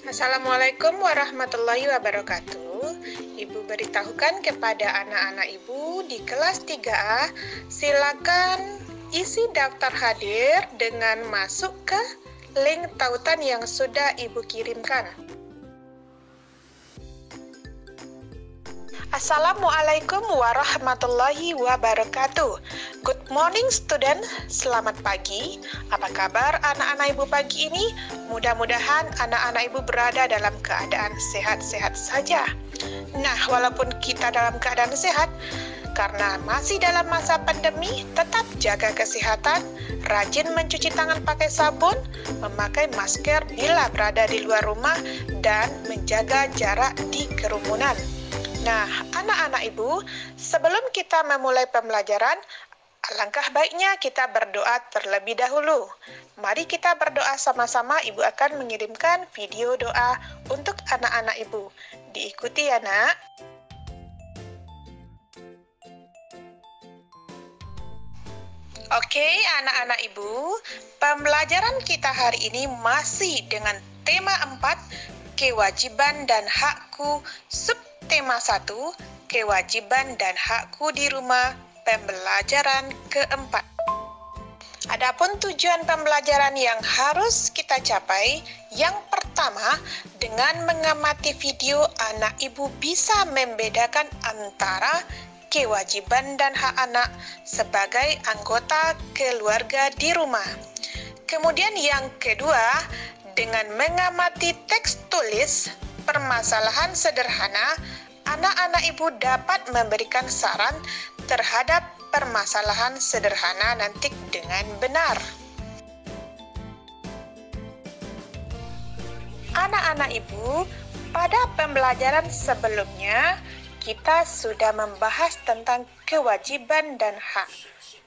Assalamualaikum warahmatullahi wabarakatuh. Ibu beritahukan kepada anak-anak ibu di kelas 3A, silakan isi daftar hadir dengan masuk ke link tautan yang sudah ibu kirimkan. Assalamualaikum warahmatullahi wabarakatuh. Good morning student, selamat pagi. Apa kabar anak-anak ibu pagi ini? Mudah-mudahan anak-anak ibu berada dalam keadaan sehat-sehat saja. Nah, walaupun kita dalam keadaan sehat, karena masih dalam masa pandemi, tetap jaga kesehatan, rajin mencuci tangan pakai sabun, memakai masker bila berada di luar rumah, dan menjaga jarak di kerumunan. Nah, anak-anak ibu, sebelum kita memulai pembelajaran, alangkah baiknya kita berdoa terlebih dahulu. Mari kita berdoa sama-sama. Ibu akan mengirimkan video doa untuk anak-anak ibu. Diikuti ya, Nak. Oke, anak-anak ibu, pembelajaran kita hari ini masih dengan tema 4, kewajiban dan hakku, subtema 1, kewajiban dan hakku di rumah, pembelajaran keempat. Adapun tujuan pembelajaran yang harus kita capai, yang pertama, dengan mengamati video anak ibu bisa membedakan antara kewajiban dan hak anak sebagai anggota keluarga di rumah. Kemudian yang kedua, dengan mengamati teks tulis permasalahan sederhana, anak-anak ibu dapat memberikan saran terhadap permasalahan sederhana nanti dengan benar. Anak-anak ibu, pada pembelajaran sebelumnya, kita sudah membahas tentang kewajiban dan hak.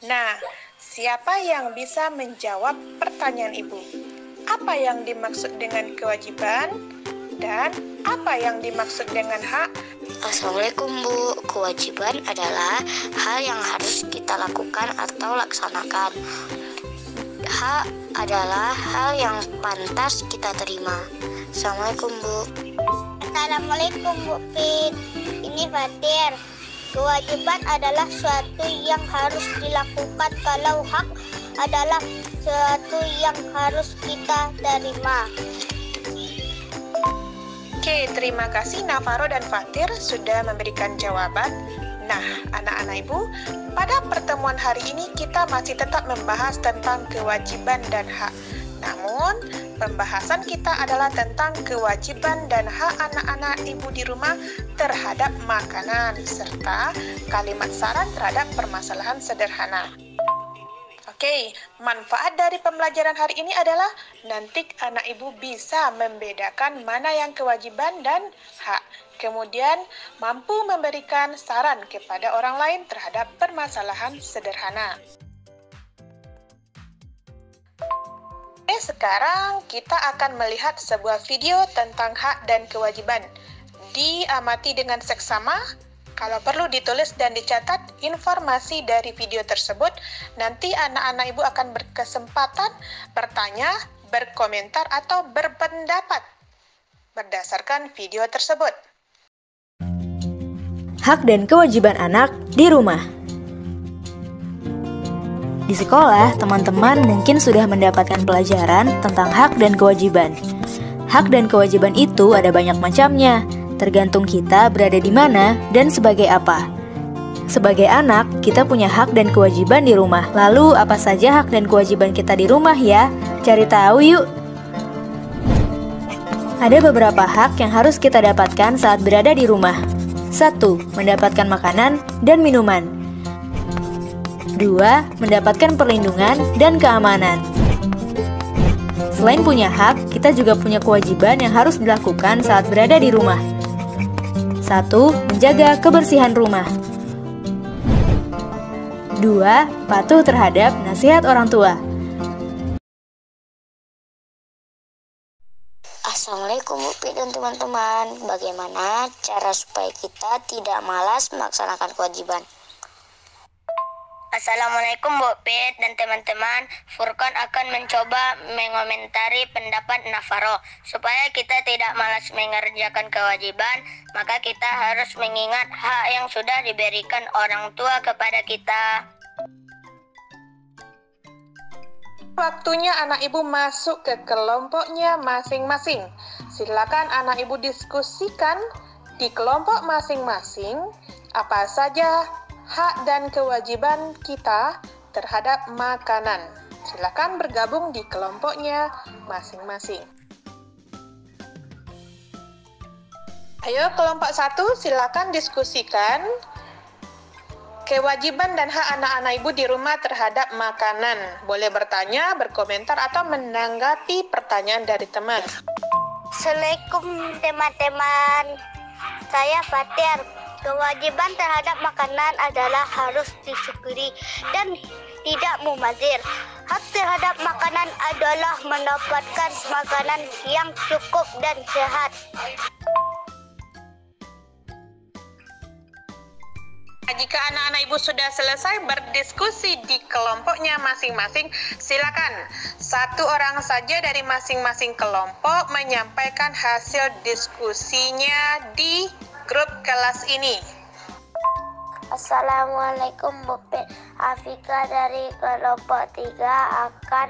Nah, siapa yang bisa menjawab pertanyaan ibu? Apa yang dimaksud dengan kewajiban dan apa yang dimaksud dengan hak? Assalamualaikum Bu, kewajiban adalah hal yang harus kita lakukan atau laksanakan. Hak adalah hal yang pantas kita terima. Assalamualaikum Bu. Assalamualaikum Bu Pin, ini Fatir. Kewajiban adalah suatu yang harus dilakukan, kalau hak adalah suatu yang harus kita terima. Oke, terima kasih Navaro dan Fatir sudah memberikan jawaban. Nah, anak-anak ibu, pada pertemuan hari ini kita masih tetap membahas tentang kewajiban dan hak. Namun, pembahasan kita adalah tentang kewajiban dan hak anak-anak ibu di rumah terhadap makanan, serta kalimat saran terhadap permasalahan sederhana. Oke, manfaat dari pembelajaran hari ini adalah nanti anak ibu bisa membedakan mana yang kewajiban dan hak. Kemudian mampu memberikan saran kepada orang lain terhadap permasalahan sederhana. Oke, sekarang kita akan melihat sebuah video tentang hak dan kewajiban. Diamati dengan seksama. Kalau perlu ditulis dan dicatat informasi dari video tersebut, nanti anak-anak ibu akan berkesempatan bertanya, berkomentar, atau berpendapat berdasarkan video tersebut. Hak dan kewajiban anak di rumah. Di sekolah, teman-teman mungkin sudah mendapatkan pelajaran tentang hak dan kewajiban. Hak dan kewajiban itu ada banyak macamnya, tergantung kita berada di mana dan sebagai apa. Sebagai anak, kita punya hak dan kewajiban di rumah. Lalu, apa saja hak dan kewajiban kita di rumah ya? Cari tahu yuk! Ada beberapa hak yang harus kita dapatkan saat berada di rumah. 1. Mendapatkan makanan dan minuman. 2. Mendapatkan perlindungan dan keamanan. Selain punya hak, kita juga punya kewajiban yang harus dilakukan saat berada di rumah. 1. Menjaga kebersihan rumah. 2. Patuh terhadap nasihat orang tua. Assalamualaikum Bu Pin dan teman-teman. Bagaimana cara supaya kita tidak malas melaksanakan kewajiban? Assalamualaikum Bu Pit dan teman-teman. Furqan akan mencoba mengomentari pendapat Nafaro. Supaya kita tidak malas mengerjakan kewajiban, maka kita harus mengingat hak yang sudah diberikan orang tua kepada kita. Waktunya anak ibu masuk ke kelompoknya masing-masing. Silakan anak ibu diskusikan di kelompok masing-masing apa saja hak dan kewajiban kita terhadap makanan. Silakan bergabung di kelompoknya masing-masing. Ayo kelompok 1, silakan diskusikan kewajiban dan hak anak-anak ibu di rumah terhadap makanan. Boleh bertanya, berkomentar, atau menanggapi pertanyaan dari teman. Assalamualaikum teman-teman. Saya Fatir. Kewajiban terhadap makanan adalah harus disyukuri dan tidak mubazir. Hak terhadap makanan adalah mendapatkan makanan yang cukup dan sehat. Jika anak-anak ibu sudah selesai berdiskusi di kelompoknya masing-masing, silakan satu orang saja dari masing-masing kelompok menyampaikan hasil diskusinya di grup kelas ini. Assalamualaikum Bu Pit. Afika dari kelompok 3 akan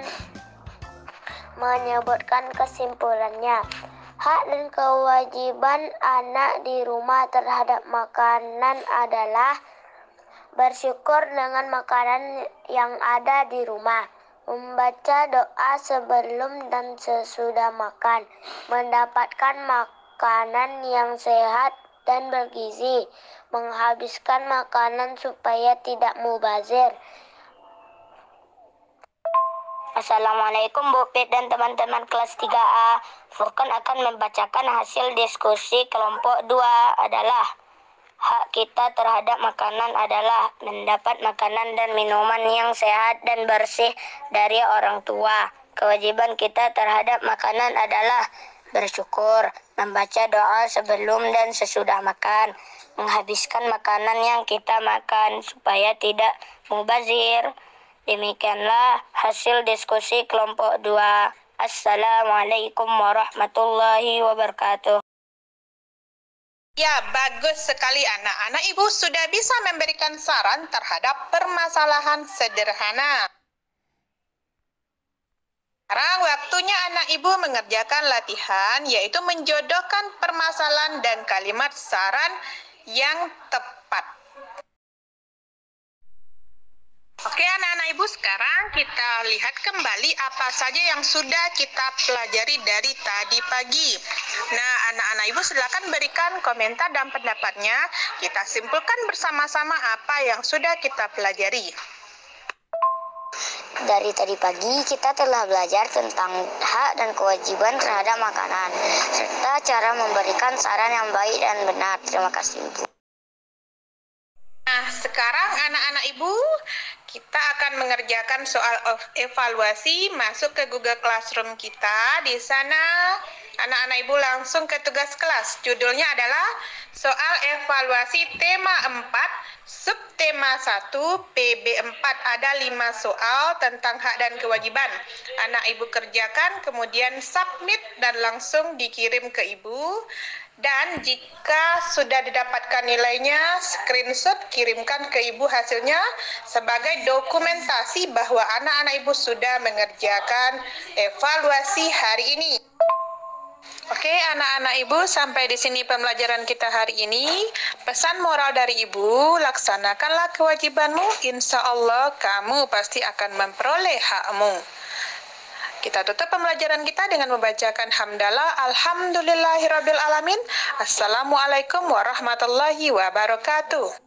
menyebutkan kesimpulannya. Hak dan kewajiban anak di rumah terhadap makanan adalah bersyukur dengan makanan yang ada di rumah, membaca doa sebelum dan sesudah makan, mendapatkan makanan yang sehat dan bergizi, menghabiskan makanan supaya tidak mubazir. Assalamualaikum Bu Pit dan teman-teman kelas 3A. Furqan akan membacakan hasil diskusi kelompok 2 adalah hak kita terhadap makanan adalah mendapat makanan dan minuman yang sehat dan bersih dari orang tua. Kewajiban kita terhadap makanan adalah bersyukur, membaca doa sebelum dan sesudah makan, menghabiskan makanan yang kita makan supaya tidak mubazir. Demikianlah hasil diskusi kelompok 2. Assalamualaikum warahmatullahi wabarakatuh. Ya, bagus sekali anak-anak ibu sudah bisa memberikan saran terhadap permasalahan sederhana. Sekarang waktunya anak ibu mengerjakan latihan, yaitu menjodohkan permasalahan dan kalimat saran yang tepat. Oke anak-anak ibu, sekarang kita lihat kembali apa saja yang sudah kita pelajari dari tadi pagi. Nah anak-anak ibu silakan berikan komentar dan pendapatnya. Kita simpulkan bersama-sama apa yang sudah kita pelajari. Dari tadi pagi kita telah belajar tentang hak dan kewajiban terhadap makanan, serta cara memberikan saran yang baik dan benar. Terima kasih Bu. Nah sekarang anak-anak ibu, kita akan mengerjakan soal evaluasi. Masuk ke Google Classroom kita. Di sana anak-anak ibu langsung ke tugas kelas. Judulnya adalah soal evaluasi tema 4, subtema 1, PB4. Ada 5 soal tentang hak dan kewajiban. Anak ibu kerjakan, kemudian submit dan langsung dikirim ke ibu. Dan jika sudah didapatkan nilainya, screenshot, kirimkan ke ibu hasilnya sebagai dokumentasi bahwa anak-anak ibu sudah mengerjakan evaluasi hari ini. Oke, anak-anak ibu, sampai di sini pembelajaran kita hari ini. Pesan moral dari ibu, laksanakanlah kewajibanmu, insya Allah kamu pasti akan memperoleh hakmu. Kita tutup pembelajaran kita dengan membacakan hamdalah. Alhamdulillahirabbil alamin. Assalamualaikum warahmatullahi wabarakatuh.